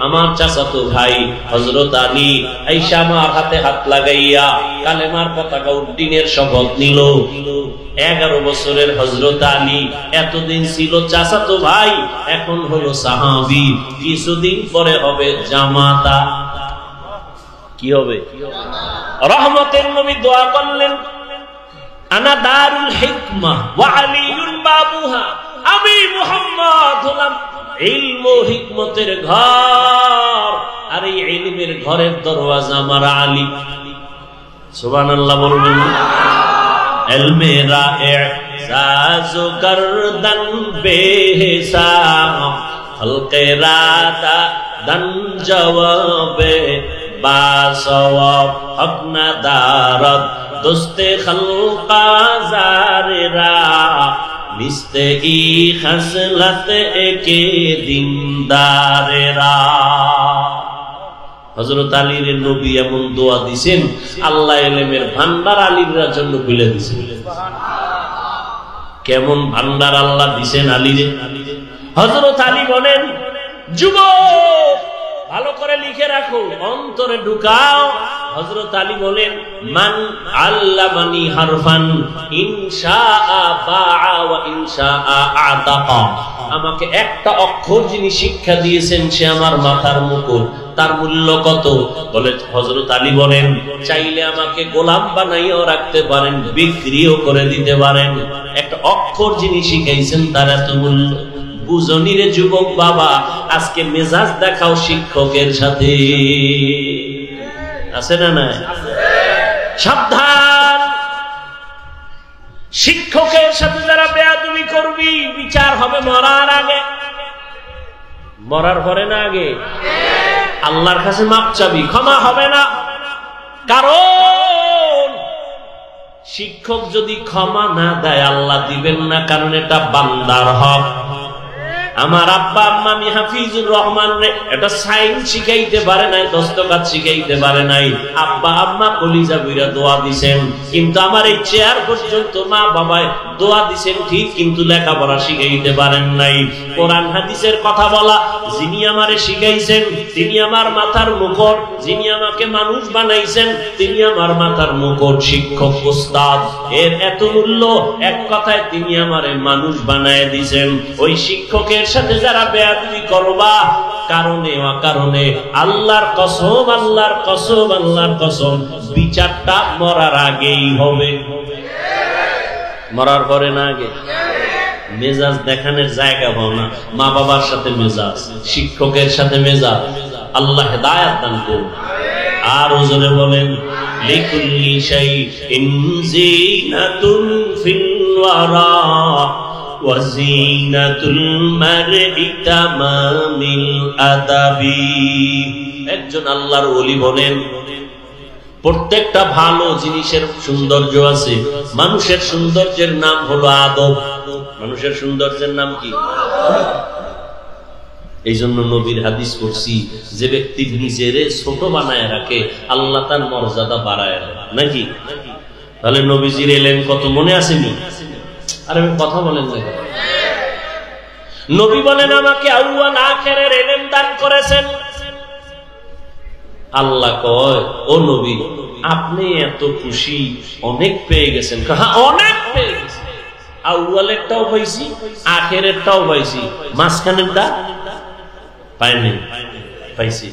আমার চাচাতো ভাই হযরত আলী আয়েশা আমার হাতে হাত লাগাইয়া কালেমার পতাকা উড্ডীনের শপথ নিল। 11 বছরের হযরত আলী এতদিন ছিল চাচাতো ভাই, এখন হলো সাহাবী, কিছুদিন পরে হবে জামাতা। কি হবে? রহমতের নবী দোয়া করলেন, আনা দারুল হিকমা ওয়া আলীউল বাবুহা, আমি মুহাম্মদ হলাম ইলম ও হিকমতের ঘর, আর এই ইলমের ঘরের দরওয়াজা আমার আলী। সুবহানাল্লাহ বলবেন। ইলমে রায়ে সাজো গর্দন বেহিসাব, খলকে রাতা দন জওয়াবে বাসওয়াব, হক না দারদ দোস্তে খলকা জারেরা, মিস্তে ই খসলত একে দিনদারেরা। হযরত আলীর নবী এমন দোয়া দিবেন, আল্লাহ ইলমের ভান্ডার আলীর জন্য খুলে দিবেন। কেমন ভান্ডার আল্লাহ দিবেন আলীরে। হযরত আলী বলেন, যুবক ভালো করে লিখে রাখো, অন্তরে ঢুকাও। হযরত আলী বলেন, মান আল্লামানি হারফান ইনশাআ বাআ ওয়া ইনশাআ আতাকা, আমাকে একটা অক্ষর যিনি শিক্ষা দিয়েছেন সে আমার মাথার মুকুট। তার মূল্য কত? বলে হযরত আলী বলেন, চাইলে আমাকে গোলাম বানাইও রাখতে পারেন, বিক্রিও করে দিতে পারেন। একটা অক্ষর যিনি শিখাইছেন তার এত মূল্য। বুঝনি রে যুবক বাবা, আজকে মেজাজ দেখাও শিক্ষকের সাথে, আছে না না? সাবধান, শিক্ষকের সাথে যারা বেয়াদবি করবি বিচার হবে মরার আগে। মরার পরে না আগে? আল্লাহর কাছে মাপ চাবি, ক্ষমা হবে না। কারণ শিক্ষক যদি ক্ষমা না দেয় আল্লাহ দিবেন না, কারণ এটা বান্দার হক। আমার আব্বা আম্মা আমি হাফিজুর রহমান রে এটা সাইন শিখাইতে পারে নাই, দস্তখত শিখাইতে পারে নাই। আব্বা আম্মা কলিজা বইরা দোয়া দিছেন, কিন্তু আমার এই চেয়ার পর্যন্ত মা বাবায় দোয়া দিছেন ঠিক, কিন্তু লেখাপড়া শিখাইতে পারেন নাই। কোরআন হাদিসের কথা বলা যিনি আমারে শিখাইছেন তিনি আমার মাথার মুকুট, যিনি আমাকে মানুষ বানাইছেন তিনি আমার মাথার মুকুট। শিক্ষক উস্তাদ এর এত মূল্য, এক কথায় তিনি আমারে মানুষ বানায় দিয়েছেন। ওই শিক্ষকের সাথে যারা বেয়াদবি করবা, কারণে অকারণে আল্লাহর কসম, আল্লাহর কসম, আল্লাহর কসম, বিচারটা মরার আগেই হবে। মরার পরে না আগে? মেজাজ দেখানোর জায়গা পাও না। মা বাবার সাথে মেজাজ, শিক্ষকের সাথে মেজাজ, আল্লাহ হেদায়েত দান করুন। আর ওজনে বলেন, লিকুল্লি শাইইন জিনাতুন ফিল ওয়ারা ওয়া জিনাতুল মারই তামামিল আদাবি। একজন আল্লাহর ওলি বলেন, প্রত্যেকটা ভালো জিনিসের সৌন্দর্য আছে। মানুষের সৌন্দর্যের নাম হলো আদব। মানুষের সৌন্দর্যের নাম কি? এই জন্য নবীর হাদিস পড়ছি, যে ব্যক্তি নিজেরে ছোট বানায় রাখে আল্লাহ তার মর্যাদা বাড়ায় নাকি? তাহলে নবীজির এলেন কত মনে আসেনি? আর আমি কথা বলেন না। নবী বলেন, আমাকে আউয়াল আখিরের ইলম দান করেছেন। আল্লাহ কয়, ও নবী আপনি এত খুশি, অনেক পেয়ে গেছেন। হ্যাঁ, অনেক পেয়ে গেছেন। আউয়ালেরটাও পাইছি, আখিরেরটাও পাইছি, মাঝখানেরটা পাইনি, পাইছি,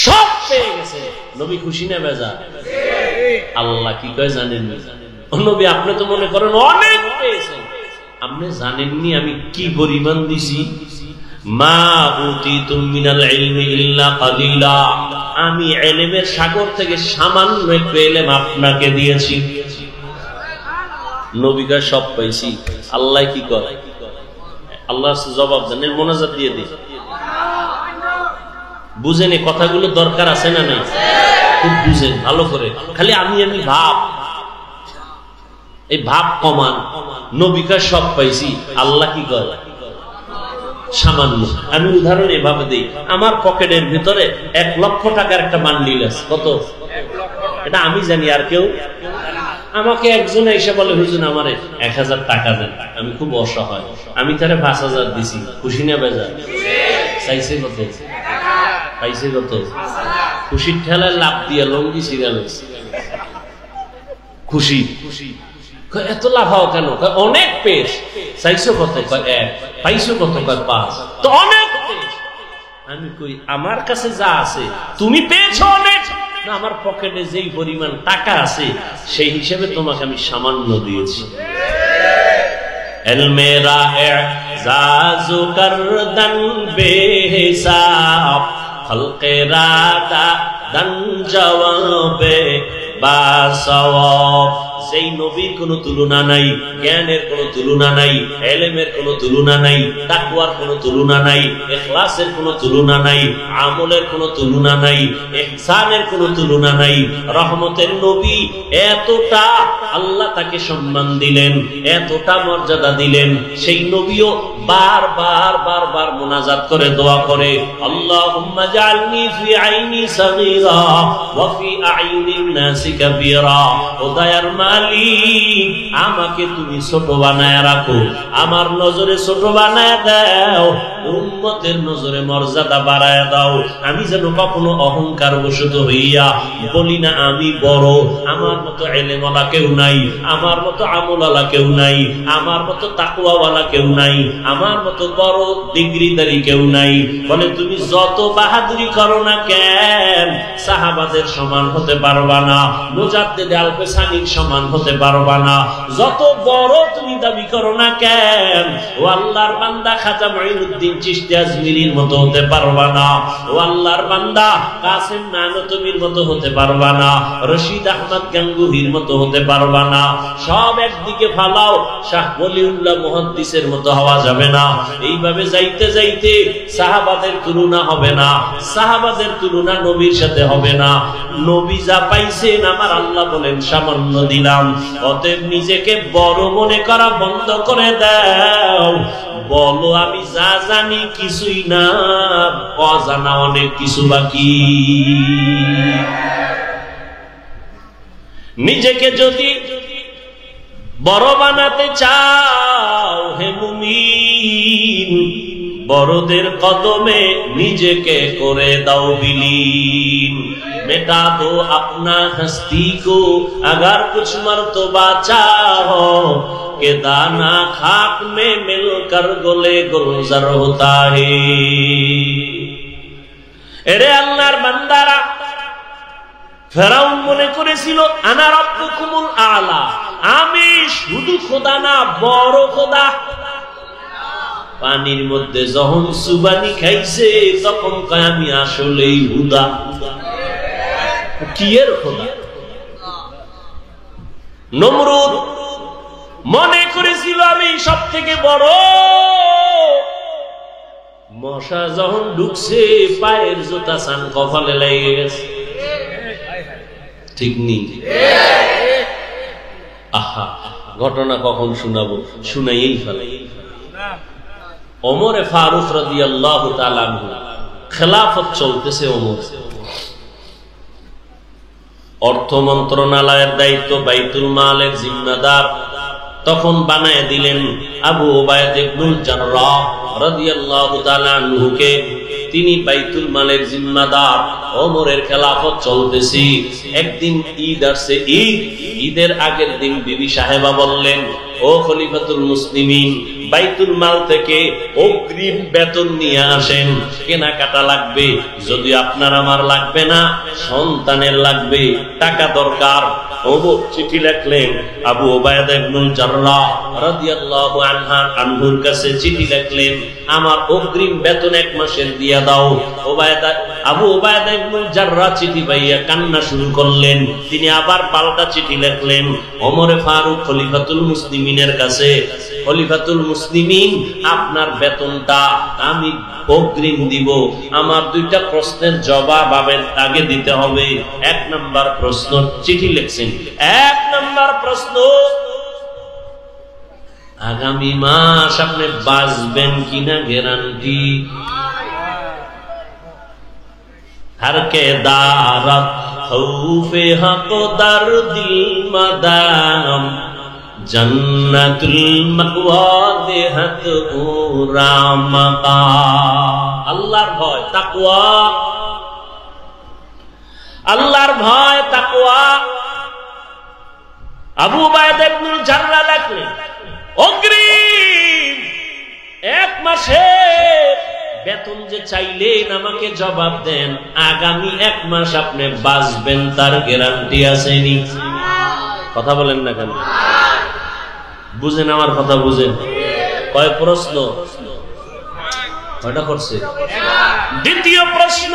সব পেয়ে গেছে। নবী খুশি না বেজা? আল্লাহ কি কয় জানেন? ও নবী আপনি তো মনে করেন অনেক পেয়েছেন, আপনি জানেননি আমি কি পরিমাণ দিছি। মা উতিতুম মিনাল ইলমি ইল্লা কালিলা, আমি ইলমের সাগর থেকে সামান্য একটু ইলম আপনাকে দিয়েছি। নবীকে সব পাইছি। আল্লাহ কি করে? আল্লাহ জবাব দেন, মোনাজাত দিয়ে দিই। বুঝেন এই কথাগুলো দরকার আছে না নাই? খুব বুঝেন ভালো করে। খালি আমি ভাব, এই ভাব কমান। নবীকে সব পাইছি, আল্লাহ কি করে? সামান্য। আমি উদাহরণ এভাবে দিই, আমার পকেটের ভিতরে 1 লক্ষ টাকার একটা বান্ডিল আছে। কত? এটা আমি জানি, আর কেউ? আমাকে একজন এসে বলে, হুজুর আমারে 1000 টাকা দেন, আমি খুব অসহায়, আমি তারে 5000 দিছি। খুশি না বেজার? চাইছে কত? পাইছে কত? খুশির ঠেলায় লাভ দিয়ে লঙ্গি ছিড়ালে খুশি। এত লাভ হও কেন? অনেক পেশ। চাইছো কত? এক। পাইছো কত? 5। তো অনেক পেশ। আমি কই আমার কাছে যা আছে তুমি পেয়েছো অনেক না, আমার পকেটে যেই পরিমাণ টাকা আছে সেই হিসেবে তোমাকে আমি সামান্য দিয়েছি। এলমেরা এজাজু করদন বেহিসাব খলকে রাদা দন জওয়াবে বাসওয়াব। সেই নবীর কোনো তুলনা নাই, জ্ঞানের কোনো তুলনা নাই, ইলমের কোনো তুলনা নাই, তাকওয়ার কোনো তুলনা নাই, ইখলাসের কোনো তুলনা নাই, আমলের কোনো তুলনা নাই, ইহসানের কোনো তুলনা নাই। রহমতের নবী এতটা আল্লাহ তাকে সম্মান দিলেন, এতটা মর্যাদা দিলেন, সেই নবীও বারবার মুনাজাত করে দোয়া করে, আল্লাহুম্মা জাআলনি ফি আইনি সাগীরা ওয়া ফি আইনিন নাসি কাবীরা। ও দয়ার মালিক, আমাকে তুমি ছোট বানায় রাখো, আমার নজরে ছোট বানায় দাও, উম্মতের নজরে মর্যাদা বাড়ায় দাও। আমি যেন কখনো অহংকার বশত হইয়া বলি না আমি বড়, আমার মতো ইলমওয়ালা কেউ নাই, আমার মতো আমলওয়ালা কেউ নাই, আমার মতো তাকওয়াওয়ালা কেউ নাই, আমার মতো বড় ডিগ্রিধারী কেউ নাই। বলে তুমি যত বাহাদুরি করো না কেন, সাহাবাদের সমান হতে পারবা না, মুজাদ্দিদ আল-পেসানির সমান হতে পারবা না। যত বড় তুমি দাবি করো না কেন, ও আল্লাহর বান্দা খাজা মুঈনুদ্দিন চিশতি আজমিরির মতো হতে পারবা না, ও আল্লাহর বান্দা কাসেম নানতবীর মতো হতে পারবা না, রশিদ আহমদ গাঙ্গুহির মতো হতে পারবা না। সব একদিকে ফালাও, শাহ ওলিউল্লাহ মুহাদ্দিসের মতো হওয়া যাবে না। এইভাবে যাইতে যাইতে সাহাবাদের তুলনা হবে না, সাহাবাদের তুলনা নবীর সাথে হবে না। নবী যা পাইছেন আমার আল্লাহ বলেন সামান্য দিলাম। অতএব নিজেকে বড় মনে করা বন্ধ করে দাও, বলো আমি যা জানি কিছুই না, অজানা অনেক কিছু বাকি। নিজেকে যদি বড় বানাতে চাও হে মুমিন, বড়দের কদমে নিজেকে করে দাও বিলীন। मिटा दो अपना हस्ती को अगर कुछ मर्तबा चाहो, के दाना खाक में मिलकर गोले गुलजार होता है। এরে আল্লাহর বান্দারা, ফেরাউন মনে করেছিল আনা রাব্বুকুমুল আলা, আমি শুধু খোদা না বড় খোদা। পানির মধ্যে যখন সুবানি খাইছে তখন কয় আমি আসলেই হুদা। কি এর খোদা? নমরুদ মনে করেছিল আমি সব থেকে বড়। মশা যখন ঢুকছে পায়ের জুতা সান কপালে লেগে গেছে। ঠিক নেই? আহা, ঘটনা কখন শোনাবো, শুনাইয়েই ফেলাই। ওমরে ফারুক রাদিয়াল্লাহু তাআলা আনহু, খেলাফত চলতেছে ওমর। অর্থ মন্ত্রণালয়ের দায়িত্ব, বাইতুল মালের জিম্মাদার তখন বানায় দিলেন আবু উবাইদা ইবনুল জাররাহ রাদিয়াল্লাহু তাআলা আনহুকে। তিনি বাইতুল মালের জিম্মাদার। ওমরের খেলাফত চলতেছি। একদিন ঈদ আসছে, ঈদের আগের দিন বিবি সাহেবা বললেন, ও খলিফাতুল মুসলিমিন, বাইতুল মাল থেকে অগ্রিম বেতন নিয়ে আসেন, কেনাকাটা লাগবে। যদি আপনার আমার লাগবে না, সন্তানের লাগবে, টাকা দরকার। ওমর চিঠি লিখলেন আবু উবাইদা ইবনুল জাররাহ রাদিয়াল্লাহু আনহুর কাছে চিঠি লিখলেন, আমার অগ্রিম বেতন 1 মাসের দিয়া দাও। আবু উবাইদা ইবনুল জাররাহ চিঠি পাইয়া কান্না শুরু করলেন। তিনি আবার পাল্টা চিঠি লিখলেন ওমরে ফারুক খলিফাতুল মুসলিমিনের কাছে, খলিফাতুল মুসলিমিন, আপনার বেতনটা আমি অগ্রিম দিব। আমার 2টা প্রশ্নের জবাব আগে দিতে হবে। 1 নাম্বার প্রশ্ন, চিঠি লিখছেন, 1 নাম্বার প্রশ্ন, আগামী মাস আপনি বাঁচবেন কিনা গ্যারান্টি? हर के दारत खौफे हक दर दिल मदाम जन्नतुल मअवा देहत पूरा मकाम। আল্লাহর ভয়, তাকওয়া, আল্লাহর ভয় তাকওয়া। আবু উবায়দা ইবনুল জাররাহ লেখলেন, অগ্রিম 1 মাসের বেতন যে চাইলেন আমাকে জবাব দেন, আগামী 1 মাস আপনি বাঁচবেন তার গ্যারান্টি আসেনি। কথা বলেন না কেন? বুঝেন আমার কথা, বুঝেন? কয় প্রশ্ন? কয়টা করছে? দ্বিতীয় প্রশ্ন,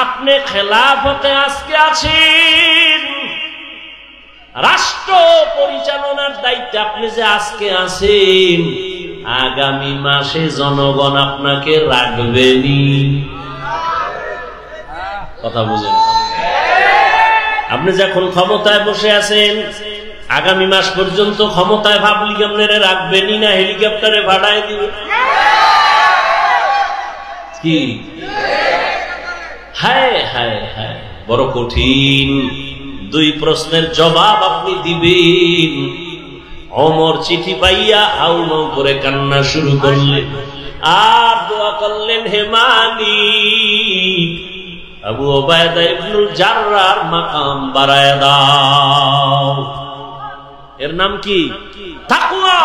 আপনি খেলাফতে আজকে আছেন, রাষ্ট্র পরিচালনার দায়িত্বে আপনি যে আজকে আছেন, আগামী মাসে জনগণ আপনাকে রাখবেনি। কথা বুঝেন? আপনি যখন ক্ষমতায় বসে আছেন, আগামী মাস পর্যন্ত ক্ষমতায় ভাবলি আপনারা রাখবেনি না হেলিকপ্টারে ভাড়ায় দিবে? কি হায় হায় হায়, বড় কঠিন। 2 প্রশ্নের জবাব আপনি দিবেন। ওমর চিঠি পাইয়া হাউমাউ করে কান্না শুরু করলেন আর দোয়া করলেন, হে মালিক, আবু উবায়দা ইবনুল জাররাহর মাকাম বাড়ায় দাও। এর নাম কি? তাকওয়া।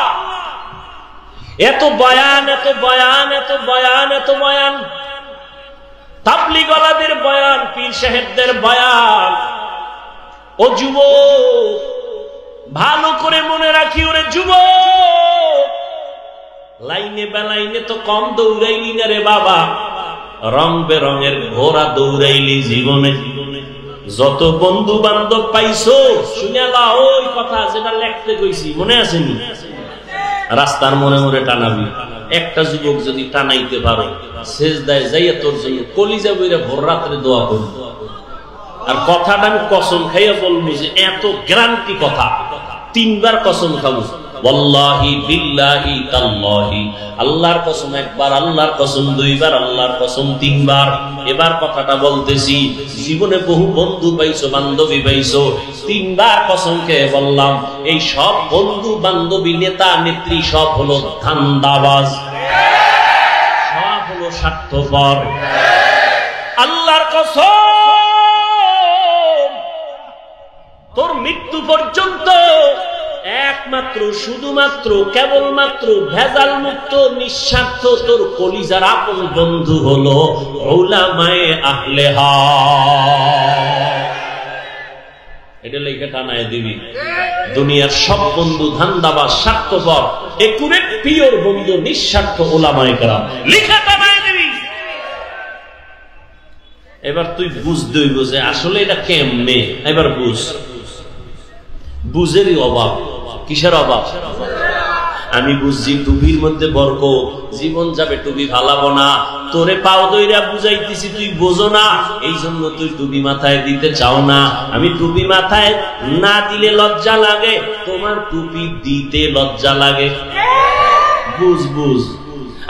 এত বয়ান, এত বয়ান, এত বয়ান, এত বয়ান, তাবলীগওয়ালাদের বয়ান, পীর সাহেবদের বয়ান। ও যুবক, ভালো করে মনে রাখি, ওরে যুবক, লাইনে বেলাইনে তো কম দৌড়াইলি না রে বাবা, রং বেরঙের ঘোড়া দৌড়াইলি জীবনে। যত বন্ধু বান্ধব পাইছো শুনেলা ওই কথা যেটা লেখতে কইছি, মনে আসেনি? রাস্তার মনে মনে টানাবি। একটা যুবক যদি টানাইতে পারো, সেজদায় যাইয়া তোর জন্য কলিজা বইরা ভোর রাত্রে দোয়া করব। আর কথাটা আমি কসম খাইয়া বলবো যে এত গ্যারান্টি কথা, 3 বার কসম খাবো, ওয়াল্লাহি বিল্লাহি তাল্লাহি, আল্লাহর কসম 1 বার, আল্লাহর কসম 2 বার, আল্লাহর কসম 3 বার। এবার কথাটা বলতেছি, জীবনে বহু বন্ধু পাইছো, বান্ধবী পাইছো, 3 বার কসম খেয়ে বললাম, এই সব বন্ধু বান্ধবী, নেতা নেত্রী সব হলো ধান্দাবাজ, সব হলো স্বার্থপর। আল্লাহর কসম, তোর মৃত্যু পর্যন্ত একমাত্র শুধুমাত্র কেবলমাত্র ভেজাল মুক্ত নিঃস্বার্থ তোর কলিজার আপন বন্ধু হলো উলামায়ে আহলে হক। এটা লেখা টানায় দিবি। দুনিয়ার সব বন্ধু ধান্দাবাজ, স্বার্থপর, একুরেট পিওর বন্ধু নিঃস্বার্থ উলামায়ে কেরাম, লেখা টানায় দিবি। এবার তুই বুঝতে হইব যে আসলে এটা কেমনে। এবার বুঝেরই অভাব। কিসের অভাব? আমি বুঝছি টুপির মধ্যে বরকত, জীবন যাবে টুপি ফালাবো না, তোরে পাও দইরা বুঝাইতেছি, তুই বোঝো না, এই জন্য তুই টুপি মাথায় দিতে চাও না। আমি টুপি মাথায় না দিলে লজ্জা লাগে, তোমার টুপি দিতে লজ্জা লাগে। বুঝ।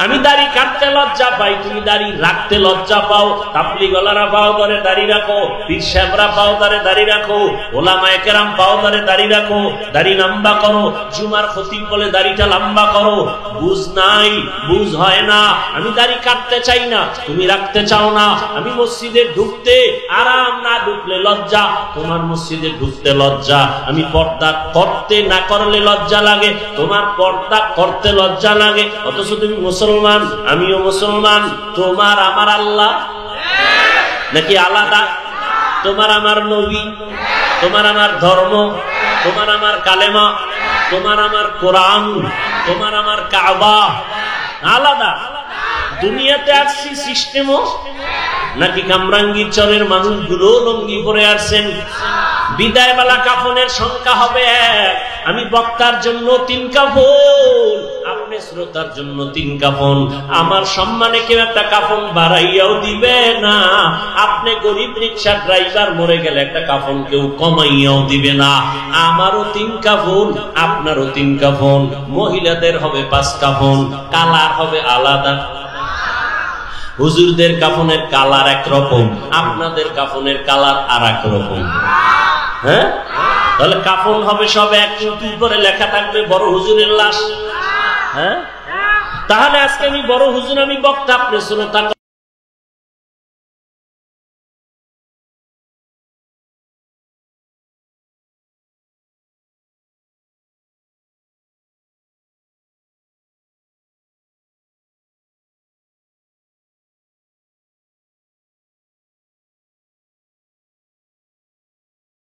আমি দাড়ি কাটতে লজ্জা পাই, তুমি দাড়ি রাখতে লজ্জা পাও। তাবলীগওয়ালারা পাও ধরে দাড়ি রাখো, পীর সাহেবরা পাও ধরে দাড়ি রাখো, ওলামায়ে কেরাম পাও ধরে দাড়ি রাখো, দাড়ি লম্বা করো, জুমার খতিব বলে দাড়িটা লম্বা করো। বুঝ নাই, বুঝ হয় না। আমি দাড়ি কাটতে চাই না, তুমি রাখতে চাও না। আমি মসজিদে ঢুকতে আরাম, না ঢুকলে লজ্জা, তোমার মসজিদে ঢুকতে লজ্জা। আমি পর্দা করতে না করলে লজ্জা লাগে, তোমার পর্দা করতে লজ্জা লাগে। অথচ তুমি মুসলমান, আমিও মুসলমান। তোমার আমার আল্লাহ নাকি আলাদা? তোমার আমার নবী, তোমার আমার ধর্ম, তোমার আমার কালেমা, তোমার আমার কোরআন, তোমার আমার কাবা আলাদা। দুনিয়াতে আসছি সিস্টেমও নাকি কামরাঙ্গীর চরের মানুষগুলো লঙ্গি পরে আসছেন। বিদায় বেলা কাফনের সংখ্যা হবে 1। আমি বক্তার জন্য 3 কাফন, আপনি শ্রোতার জন্য 3 কাফন। আমার সম্মানে কেউ একটা কাফন বাড়াইয়াও দিবে না। আপনি গরিব রিক্সা ড্রাইভার মরে গেলে একটা কাফন কেউ কমাইয়াও দিবে না। আমারও 3 কাফন, আপনারও 3 কাফন। মহিলাদের হবে 5 কাফন, কালার হবে আলাদা। হুজুরদের কাফনের কালার একরকম, আপনাদের কাফনের কালার আর এক রকম। হ্যাঁ, তাহলে কাফন হবে সব এক, কিন্তু উপরে লেখা থাকবে বড় হুজুরের লাশ। হ্যাঁ, তাহলে আজকে আমি বড় হুজুর, আমি বক্তা, আপনি শ্রোতা।